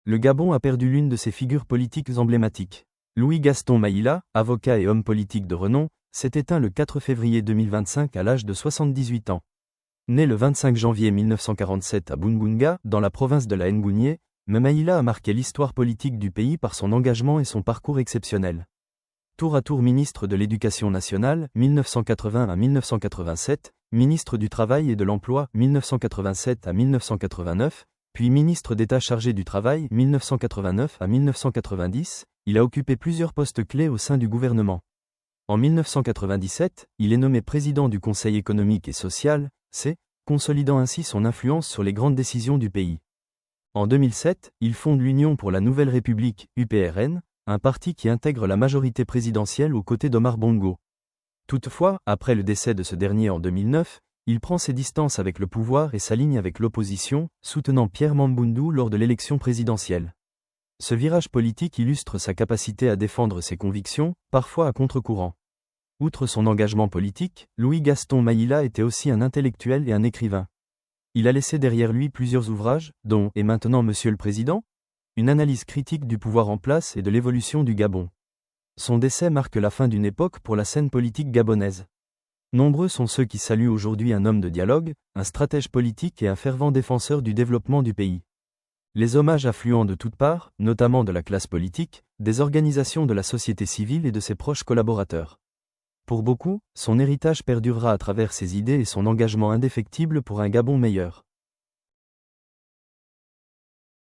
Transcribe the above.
Le Gabon a perdu l'une de ses figures politiques emblématiques. Louis-Gaston Maïla, avocat et homme politique de renom, s'est éteint le 4 février 2025 à l'âge de 78 ans. Né le 25 janvier 1947 à Bungunga, dans la province de la Ngounié, Maïla a marqué l'histoire politique du pays par son engagement et son parcours exceptionnel. Tour à tour ministre de l'Éducation nationale, 1980 à 1987, ministre du Travail et de l'Emploi, 1987 à 1989, puis ministre d'État chargé du Travail, 1989 à 1990, il a occupé plusieurs postes clés au sein du gouvernement. En 1997, il est nommé président du Conseil économique et social, consolidant ainsi son influence sur les grandes décisions du pays. En 2007, il fonde l'Union pour la Nouvelle République, UPRN, un parti qui intègre la majorité présidentielle aux côtés d'Omar Bongo. Toutefois, après le décès de ce dernier en 2009, il prend ses distances avec le pouvoir et s'aligne avec l'opposition, soutenant Pierre Mamboundou lors de l'élection présidentielle. Ce virage politique illustre sa capacité à défendre ses convictions, parfois à contre-courant. Outre son engagement politique, Louis-Gaston Maïla était aussi un intellectuel et un écrivain. Il a laissé derrière lui plusieurs ouvrages, dont « Et maintenant Monsieur le Président ?» une analyse critique du pouvoir en place et de l'évolution du Gabon. Son décès marque la fin d'une époque pour la scène politique gabonaise. Nombreux sont ceux qui saluent aujourd'hui un homme de dialogue, un stratège politique et un fervent défenseur du développement du pays. Les hommages affluent de toutes parts, notamment de la classe politique, des organisations de la société civile et de ses proches collaborateurs. Pour beaucoup, son héritage perdurera à travers ses idées et son engagement indéfectible pour un Gabon meilleur.